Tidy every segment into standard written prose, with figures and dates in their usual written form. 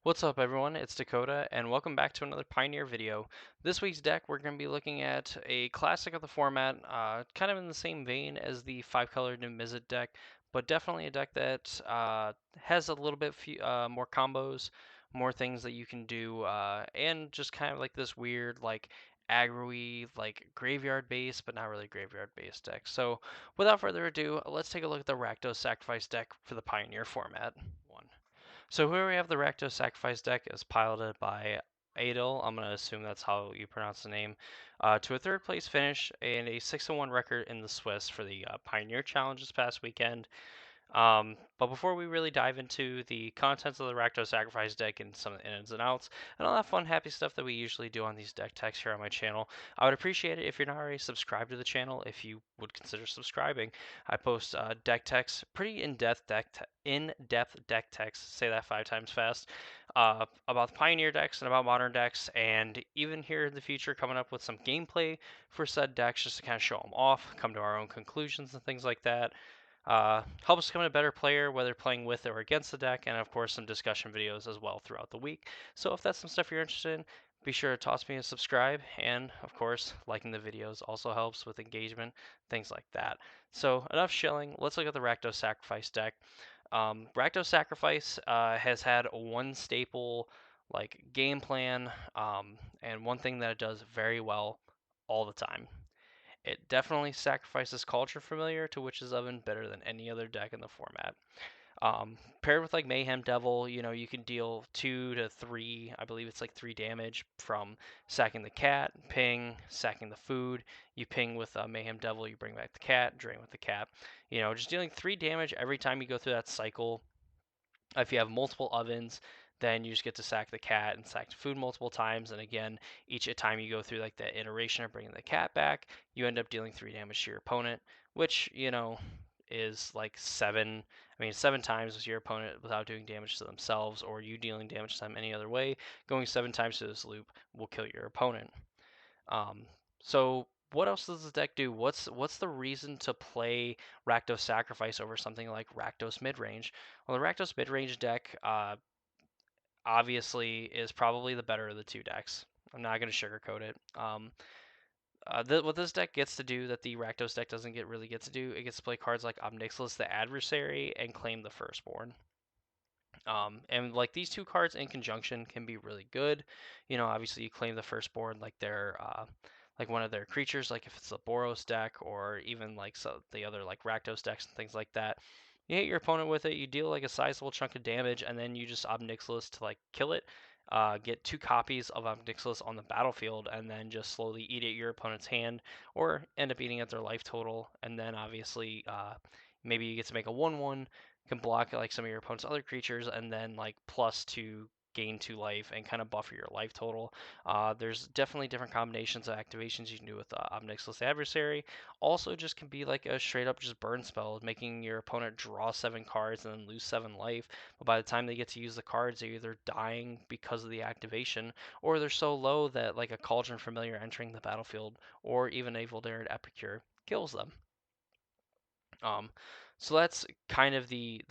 What's up everyone, it's Dakota, and welcome back to another Pioneer video. This week's deck, we're going to be looking at a classic of the format, kind of in the same vein as the 5-color Nimizet deck, but definitely a deck that has a little bit more combos, more things that you can do, and just kind of like this weird, like, aggro-y, like, graveyard-based, but not really graveyard-based deck. So, without further ado, let's take a look at the Rakdos Sacrifice deck for the Pioneer format. So here we have the Rakdos Sacrifice deck is piloted by Adel. I'm going to assume that's how you pronounce the name. To a third place finish and a 6-1 record in the Swiss for the Pioneer Challenge this past weekend. But before we really dive into the contents of the Rakdos Sacrifice deck and some of the ins and outs, and all that fun, happy stuff that we usually do on these deck techs here on my channel, I would appreciate it if you're not already subscribed to the channel, if you would consider subscribing. I post deck techs, pretty in-depth deck techs, say that 5 times fast, about the Pioneer decks and about modern decks, and even here in the future coming up with some gameplay for said decks just to kind of show them off, come to our own conclusions and things like that. Help us become a better player, whether playing with or against the deck, and of course some discussion videos as well throughout the week. So if that's some stuff you're interested in, be sure to toss me a subscribe, and of course liking the videos also helps with engagement, things like that. So enough shilling, let's look at the Rakdos Sacrifice deck. Rakdos Sacrifice has had one staple like game plan, and one thing that it does very well all the time. It definitely sacrifices Culture Familiar to Witch's Oven better than any other deck in the format. Paired with like Mayhem Devil, you can deal 2 to 3, I believe it's like 3 damage from sacking the cat, ping, sacking the food. You ping with Mayhem Devil, you bring back the cat, drain with the cat. Just dealing 3 damage every time you go through that cycle. If you have multiple ovens, then you just get to sack the cat and sack the food multiple times. And again, each time you go through like that iteration of bringing the cat back, you end up dealing 3 damage to your opponent, which, is like 7 times with your opponent without doing damage to themselves, or you dealing damage to them any other way. Going 7 times to this loop will kill your opponent. Um, so what else does the deck do? What's the reason to play Rakdos Sacrifice over something like Rakdos Midrange? Well, the Rakdos Midrange deck obviously is probably the better of the two decks. I'm not going to sugarcoat it. What this deck gets to do that the Rakdos deck doesn't really get to do, it gets to play cards like Obnixilis the Adversary and Claim the Firstborn. And like these two cards in conjunction can be really good. Obviously you claim the Firstborn like they're like one of their creatures, like if it's the Boros deck or even like the other like Rakdos decks and things like that. You hit your opponent with it, you deal like a sizable chunk of damage, and then you just Obnixilis to like kill it. Get 2 copies of Obnixilis on the battlefield, and then just slowly eat at your opponent's hand, or end up eating at their life total. And then obviously, maybe you get to make a 1/1, can block like some of your opponent's other creatures, and then like +2 gain 2 life and kind of buffer your life total. There's definitely different combinations of activations you can do with Obnixilis Adversary. Also, just can be like a straight up just burn spell, making your opponent draw 7 cards and then lose 7 life. But by the time they get to use the cards, they're either dying because of the activation, or they're so low that like a Cauldron Familiar entering the battlefield, or even a Voldared Epicure kills them. Um, so that's kind of the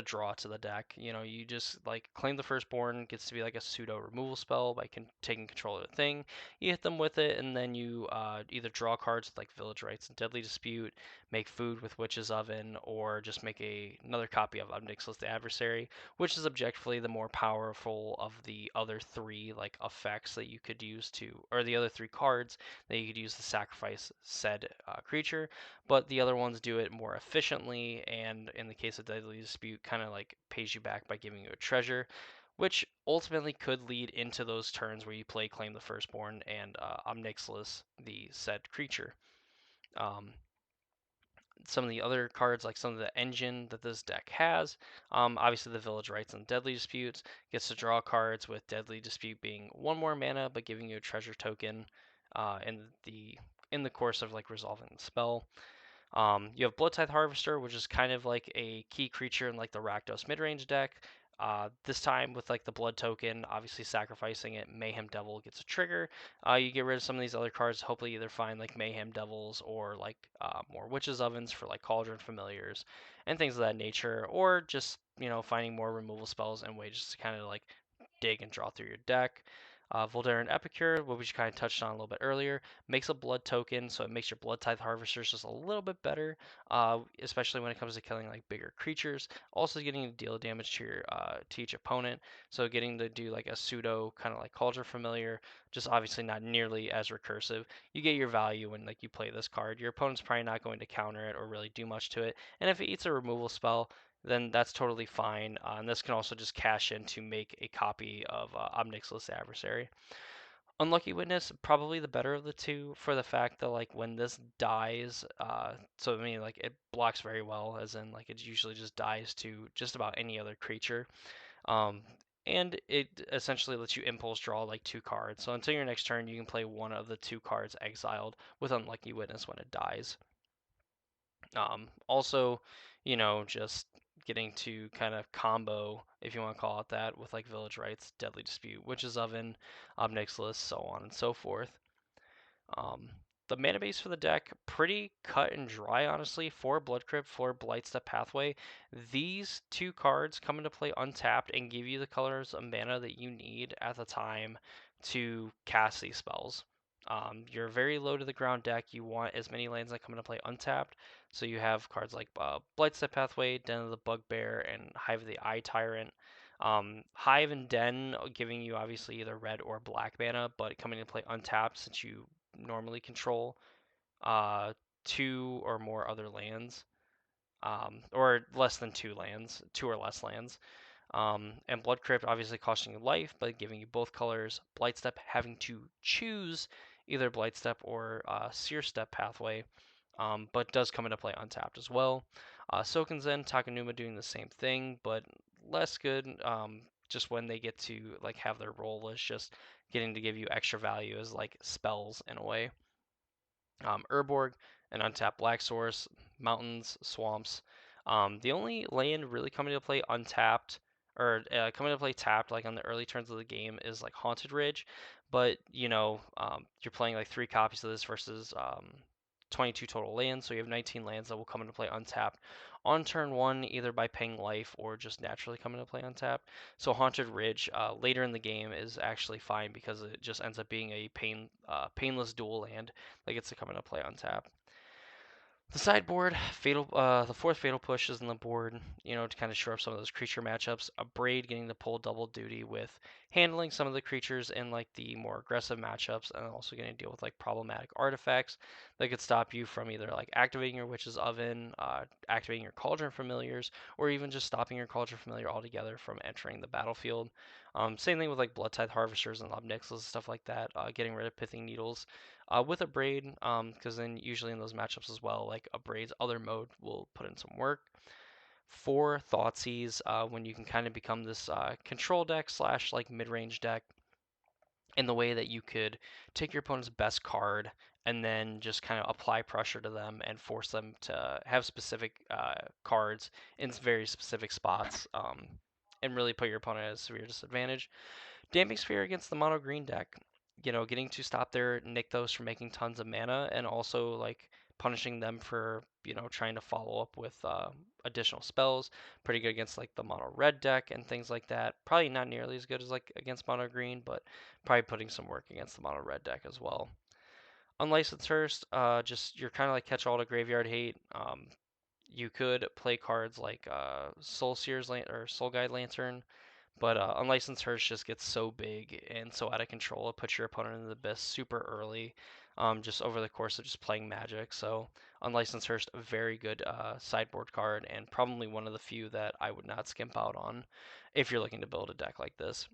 draw to the deck. You just like claim the Firstborn gets to be like a pseudo removal spell by taking control of the thing. You hit them with it, and then you either draw cards with like Village Rites and Deadly Dispute, make food with Witch's Oven, or just make another copy of Obnixilis the Adversary, which is objectively the more powerful of the other 3 like effects that you could use or the other 3 cards that you could use to sacrifice said creature, but the other ones do it more efficiently, and in the case of Deadly Dispute, kind of like pays you back by giving you a treasure, which ultimately could lead into those turns where you play Claim the Firstborn and Omnixilis, the said creature. Um, some of the other cards, like some of the engine that this deck has, obviously the Village Rites and Deadly Disputes, gets to draw cards with Deadly Dispute being 1 more mana, but giving you a treasure token in the course of like resolving the spell. You have Blood Tithe Harvester, which is kind of like a key creature in like the Rakdos midrange deck. This time with like the blood token, obviously sacrificing it, Mayhem Devil gets a trigger. You get rid of some of these other cards, hopefully either find like Mayhem Devils or like more Witches Ovens for like Cauldron Familiars and things of that nature, or just finding more removal spells and ways to kind of like dig and draw through your deck. Voldaren Epicure, what we kind of touched on a little bit earlier, makes a blood token, so it makes your blood tithe harvesters just a little bit better, especially when it comes to killing like bigger creatures. Also getting to deal damage to your to each opponent, so getting to do like a pseudo kind of like Cauldron Familiar, just obviously not nearly as recursive. You get your value when like you play this card. Your opponent's probably not going to counter it or really do much to it, and if it eats a removal spell, then that's totally fine. And this can also just cash in to make a copy of Obnixilis Adversary. Unlucky Witness, probably the better of the two for the fact that like when this dies, so I mean like it blocks very well, as in like it usually just dies to just about any other creature. Um, and it essentially lets you impulse draw like 2 cards. So until your next turn, you can play one of the 2 cards exiled with Unlucky Witness when it dies. Also, just getting to kind of combo, if you want to call it that, with like Village Rites, Deadly Dispute, Witch's Oven, Obnixilis, so on and so forth. Um, the mana base for the deck, pretty cut and dry, honestly. 4 Blood Crypt, 4 Blightstep Pathway. These 2 cards come into play untapped and give you the colors of mana that you need at the time to cast these spells. You're very low to the ground deck. You want as many lands that come into play untapped. So you have cards like Blightstep Pathway, Den of the Bugbear, and Hive of the Eye Tyrant. Hive and Den giving you obviously either red or black mana, but coming into play untapped since you normally control uh, 2 or more other lands, or less than 2 lands, 2 or less lands. And Blood Crypt obviously costing you life, but giving you both colors. Blightstep having to choose either Blightstep or Sear Step pathway, but does come into play untapped as well. Soken Zen, Takenuma doing the same thing, but less good. Just when they get to like have their role is just getting to give you extra value as like spells in a way. Urborg, an untapped black source, mountains, swamps. The only land really coming to play untapped or coming to play tapped like on the early turns of the game is like Haunted Ridge, but you're playing like 3 copies of this versus 22 total lands, so you have 19 lands that will come into play untapped on turn 1, either by paying life or just naturally come into play untapped. So Haunted Ridge later in the game is actually fine because it just ends up being a painless dual land that gets to come into play on tap. The sideboard, the 4th Fatal Push is on the board, to kind of shore up some of those creature matchups. A Braid getting to pull double duty with handling some of the creatures in like the more aggressive matchups, and also getting to deal with like problematic artifacts that could stop you from either like activating your Witch's Oven, activating your Cauldron Familiars, or even just stopping your Cauldron Familiar altogether from entering the battlefield. Same thing with like Blood Tithe Harvesters and Obnixilis and stuff like that, getting rid of Pithing Needles with a Braid, because then usually in those matchups as well, like a Braid's other mode will put in some work. 4 Thoughtseize, when you can kind of become this control deck slash like mid-range deck in the way that you could take your opponent's best card and then just kind of apply pressure to them and force them to have specific cards in very specific spots, and really put your opponent at a severe disadvantage. Damping Sphere against the mono green deck, getting to stop their Nykthos from making tons of mana and also like punishing them for, trying to follow up with additional spells. Pretty good against like the mono red deck and things like that. Probably not nearly as good as like against mono green, but probably putting some work against the mono red deck as well. Unlicensed Hearse, just you're kind of like catch all to graveyard hate. You could play cards like Soul Seer's or Soul Guide Lantern, but Unlicensed Hearse just gets so big and so out of control. It puts your opponent in the abyss super early, just over the course of just playing Magic. So Unlicensed Hearse, a very good sideboard card, and probably one of the few that I would not skimp out on if you're looking to build a deck like this.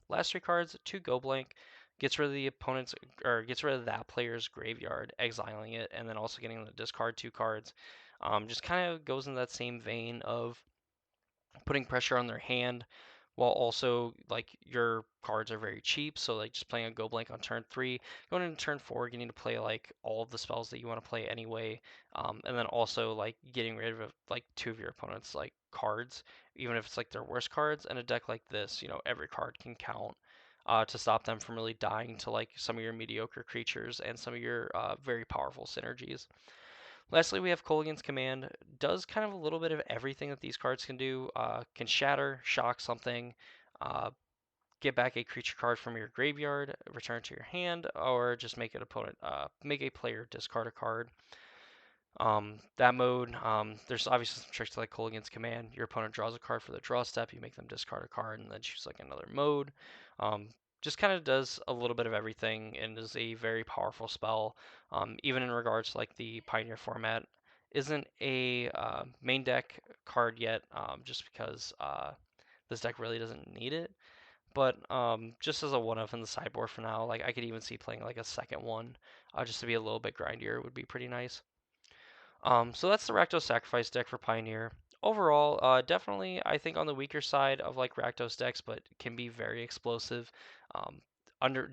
Last 3 cards, 2 Go Blank. Gets rid of the opponent's, or gets rid of that player's graveyard, exiling it, and then also getting them to discard 2 cards. Just kind of goes in that same vein of putting pressure on their hand while also like your cards are very cheap, so like just playing a Go Blank on turn 3, going into turn 4, getting to play like all of the spells that you want to play anyway, and then also like getting rid of like 2 of your opponent's like cards, even if it's like their worst cards. And a deck like this, every card can count, to stop them from really dying to like some of your mediocre creatures and some of your very powerful synergies. Lastly, we have Kolaghan's Command. Does kind of a little bit of everything that these cards can do. Can shatter, shock something, uh, get back a creature card from your graveyard, return it to your hand, or just make a player discard a card. That mode, there's obviously some tricks to like Kolaghan's Command. Your opponent draws a card for the draw step, you make them discard a card, and then choose like another mode. Um, just kind of does a little bit of everything and is a very powerful spell. Even in regards to like the Pioneer format, isn't a main deck card yet, just because this deck really doesn't need it. But just as a one-of in the sideboard for now, like I could even see playing like a second one, just to be a little bit grindier would be pretty nice. So that's the Rakdos Sacrifice deck for Pioneer. Overall, definitely I think on the weaker side of like Rakdos decks, but can be very explosive. Um,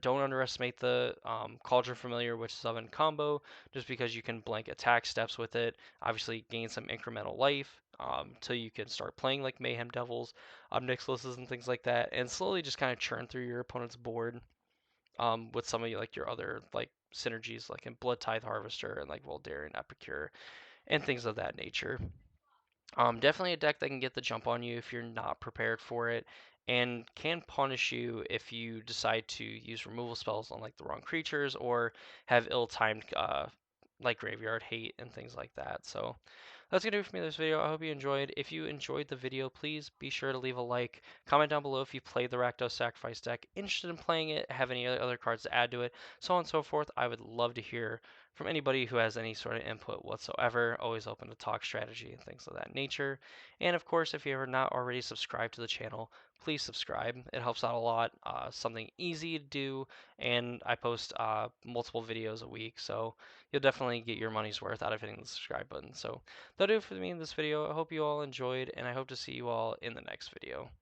don't underestimate the Cauldron Familiar Witch Summon combo, just because you can blank attack steps with it. Obviously, gain some incremental life till you can start playing like Mayhem Devils, Nixiluses, and things like that, and slowly just kind of churn through your opponent's board with some of like your other like synergies, like in Blood Tithe Harvester and like Voldarian Epicure and things of that nature. Definitely a deck that can get the jump on you if you're not prepared for it, and can punish you if you decide to use removal spells on like the wrong creatures or have ill-timed like graveyard hate and things like that. So that's gonna do it for me this video. I hope you enjoyed. If you enjoyed the video, please be sure to leave a like. Comment down below if you played the Rakdos Sacrifice deck, interested in playing it, have any other cards to add to it, so on and so forth. I would love to hear from anybody who has any sort of input whatsoever. Always open to talk strategy and things of that nature. And of course, if you are not already subscribed to the channel, please subscribe. It helps out a lot. Something easy to do, and I post multiple videos a week, so you'll definitely get your money's worth out of hitting the subscribe button. So that'll do it for me in this video. I hope you all enjoyed, and I hope to see you all in the next video.